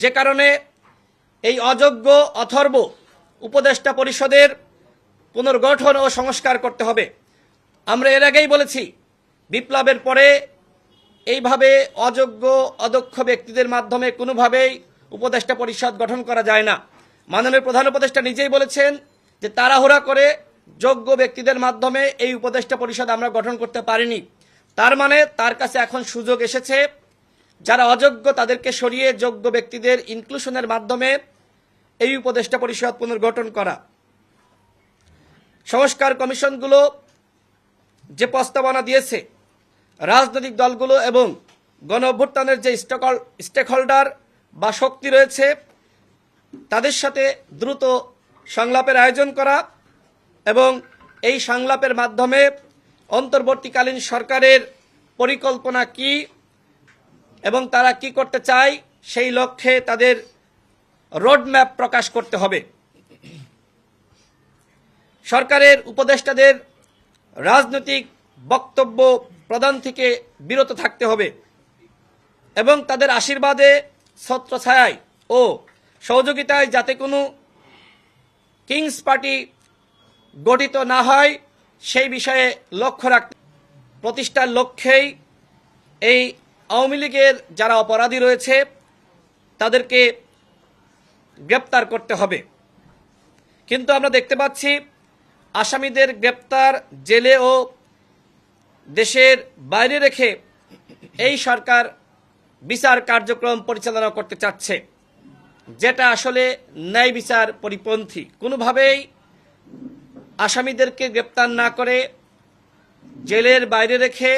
যে কারণে এই অযোগ্য অথর্ব উপদেষ্টা পরিষদের পুনর্গঠন ও সংস্কার করতে হবে। আমরা এর আগেই বলেছি, বিপ্লবের পরে এইভাবে অযোগ্য অদক্ষ ব্যক্তিদের মাধ্যমে কোনোভাবেই উপদেষ্টা পরিষদ গঠন করা যায় না। মাননীয় প্রধান উপদেষ্টা নিজেই বলেছেন যে তাড়াহুড়া করে যোগ্য ব্যক্তিদের মাধ্যমে এই উপদেষ্টা পরিষদ আমরা গঠন করতে পারিনি। তার মানে তার কাছে এখন সুযোগ এসেছে যারা অযোগ্য তাদেরকে সরিয়ে যোগ্য ব্যক্তিদের ইনক্লুশনের মাধ্যমে এই উপদেষ্টা পরিষদ পুনর্গঠন করা। সংস্কার কমিশনগুলো যে প্রস্তাবনা দিয়েছে, রাজনৈতিক দলগুলো এবং গণ অভ্যুত্থানের যে স্টেক হোল্ডার বা শক্তি রয়েছে তাদের সাথে দ্রুত সংলাপের আয়োজন করা এবং এই সংলাপের মাধ্যমে অন্তর্বর্তীকালীন সরকারের পরিকল্পনা কি এবং তারা কি করতে চায় সেই লক্ষ্যে তাদের রোডম্যাপ প্রকাশ করতে হবে। সরকারের উপদেষ্টাদের রাজনৈতিক বক্তব্য প্রদান থেকে বিরত থাকতে হবে এবং তাদের আশীর্বাদে, ছত্রছায়ায় ও সহযোগিতায় যাতে কোনো কিংস পার্টি গঠিত না হয় সেই বিষয়ে লক্ষ্য রাখতে, প্রতিষ্ঠার লক্ষ্যেই এই আওয়ামী লীগের যারা অপরাধী রয়েছে তাদেরকে গ্রেপ্তার করতে হবে। কিন্তু আমরা দেখতে পাচ্ছি আসামিদের গ্রেপ্তার, জেলে ও দেশের বাইরে রেখে এই সরকার বিচার কার্যক্রম পরিচালনা করতে চাচ্ছে, যেটা আসলে ন্যায় বিচার পরিপন্থী। কোনোভাবেই আসামিদেরকে গ্রেপ্তার না করে জেলের বাইরে রেখে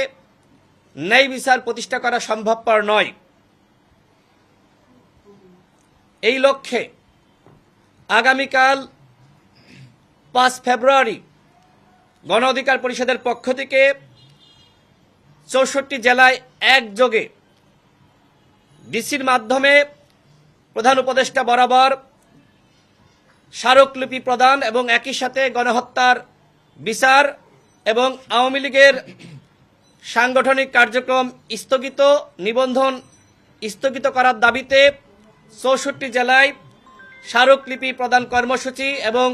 ন্যায় বিচার প্রতিষ্ঠা করা সম্ভবপর নয়। এই লক্ষ্যে আগামীকাল 5 ফেব্রুয়ারি গণ অধিকার পরিষদের পক্ষ থেকে 64 জেলায় একযোগে ডিসির মাধ্যমে প্রধান উপদেষ্টা বরাবর স্মারকলিপি প্রদান এবং একই সাথে গণহত্যার বিচার এবং আওয়ামী লীগের সাংগঠনিক কার্যক্রম নিবন্ধন স্থগিত করার দাবিতে 64 জেলায় স্মারকলিপি প্রদান কর্মসূচি এবং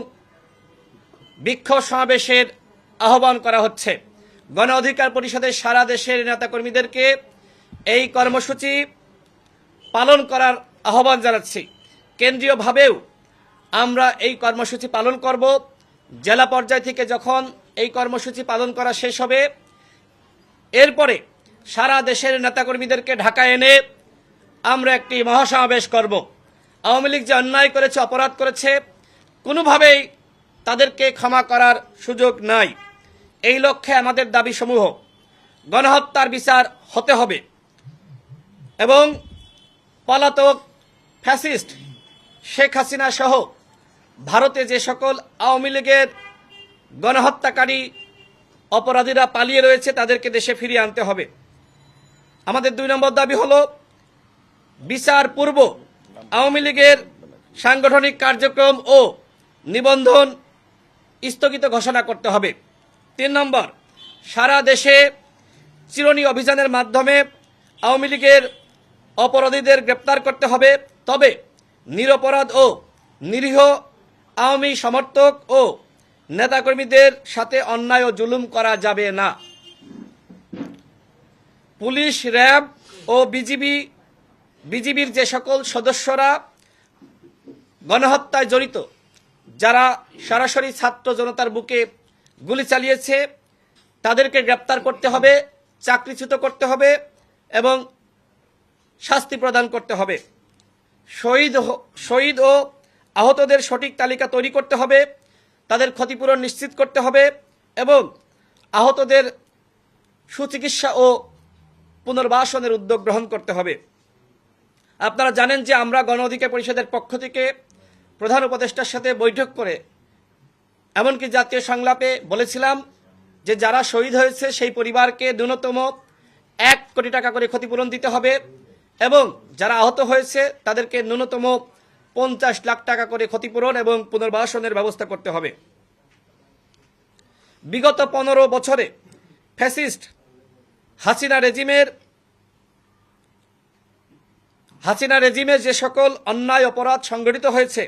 বিক্ষোভ সমাবেশের আহ্বান করা হচ্ছে। গণ অধিকার পরিষদের সারা দেশের নেতাকর্মীদেরকে এই কর্মসূচি পালন করার আহ্বান জানাচ্ছি। কেন্দ্রীয়ভাবেও আমরা এই কর্মসূচি পালন করব। জেলা পর্যায় থেকে যখন এই কর্মসূচি পালন করা শেষ হবে, এরপরে সারা দেশের নেতাকর্মীদেরকে ঢাকায় এনে আমরা একটি মহাসমাবেশ করব। আওয়ামী লীগ যে অন্যায় করেছে, অপরাধ করেছে, কোনোভাবেই তাদেরকে ক্ষমা করার সুযোগ নাই। এই লক্ষ্যে আমাদের দাবিসমূহ: গণহত্যার বিচার হতে হবে এবং পলাতক ফ্যাসিস্ট শেখ হাসিনা সহ ভারতে যে সকল আওয়ামী লীগের গণহত্যাকারী অপরাধীরা পালিয়ে রয়েছে তাদেরকে দেশে ফিরিয়ে আনতে হবে। আমাদের 2 নম্বর দাবি হলো বিচার পূর্ব আওয়ামী লীগের সাংগঠনিক কার্যক্রম ও নিবন্ধন স্থগিত ঘোষণা করতে হবে। 3 নম্বর, সারা দেশে চিরুনি অভিযানের মাধ্যমে আওয়ামী লীগের অপরাধীদের গ্রেপ্তার করতে হবে, তবে নিরপরাধ ও নিরীহ আওয়ামী সমর্থক ও নেতাকর্মীদের সাথে অন্যায় ও জুলুম করা যাবে না। পুলিশ, র্যাব ও বিজিবির যে সকল সদস্যরা গণহত্যায় জড়িত, যারা সরাসরি ছাত্র জনতার বুকে গুলি চালিয়েছে, তাদেরকে গ্রেপ্তার করতে হবে, চাকরিচ্যুত করতে হবে এবং শাস্তি প্রদান করতে হবে। শহীদ ও আহতদের সঠিক তালিকা তৈরি করতে হবে, তাদের ক্ষতিপূরণ নিশ্চিত করতে হবে এবং আহতদের সুচিকিৎসা ও পুনর্বাসনের উদ্যোগ গ্রহণ করতে হবে। আপনারা জানেন যে আমরা গণ অধিকার পরিষদের পক্ষ থেকে প্রধান উপদেষ্টার সাথে বৈঠক করে এমনকি জাতীয় সংলাপে বলেছিলাম যে যারা শহীদ হয়েছে সেই পরিবারকে ন্যূনতম 1 কোটি টাকা করে ক্ষতিপূরণ দিতে হবে এবং যারা আহত হয়েছে তাদেরকে ন্যূনতম 50 লাখ টাকা করে ক্ষতিপূরণ এবং পুনর্বাসনের ব্যবস্থা করতে হবে। বিগত 15 বছরে ফ্যাসিস্ট হাসিনা রেজিমের হাসিনা রেজিমে যে সকল অন্যায় অপরাধ সংঘটিত হয়েছে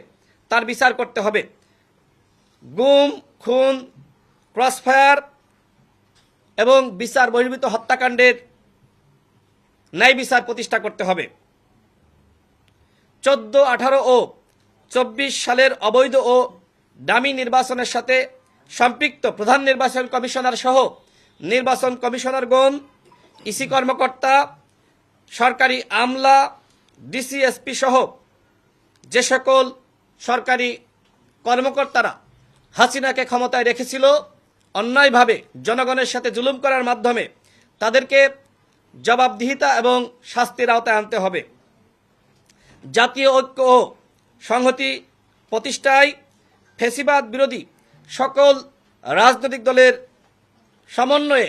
তার বিচার করতে হবে। গুম, খুন, ক্রসফায়ার এবং বিচার বহির্ভূত হত্যাকাণ্ডের ন্যায় বিচার প্রতিষ্ঠা করতে হবে। 14, 18 ও 24 সালের অবৈধ ও ডামি নির্বাচনের সাথে সম্পৃক্ত প্রধান নির্বাচন কমিশনার সহ নির্বাচন কমিশনারগণ, ইসি কর্মকর্তা, সরকারি আমলা, ডিসিএসপি সহ যে সকল সরকারি কর্মকর্তারা হাসিনাকে ক্ষমতায় রেখেছিল অন্যায়ভাবে জনগণের সাথে জুলুম করার মাধ্যমে, তাদেরকে জবাবদিহিতা এবং শাস্তির আওতায় আনতে হবে। জাতীয় ঐক্য ও সংহতি প্রতিষ্ঠায় ফ্যাসিবাদ বিরোধী সকল রাজনৈতিক দলের সমন্বয়ে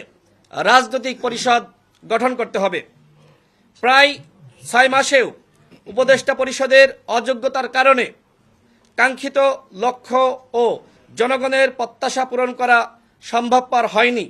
রাজনৈতিক পরিষদ গঠন করতে হবে। প্রায় 6 মাসেও উপদেষ্টা পরিষদের অযোগ্যতার কারণে কাঙ্ক্ষিত লক্ষ্য ও জনগণের প্রত্যাশা পূরণ করা সম্ভবপর হয়নি।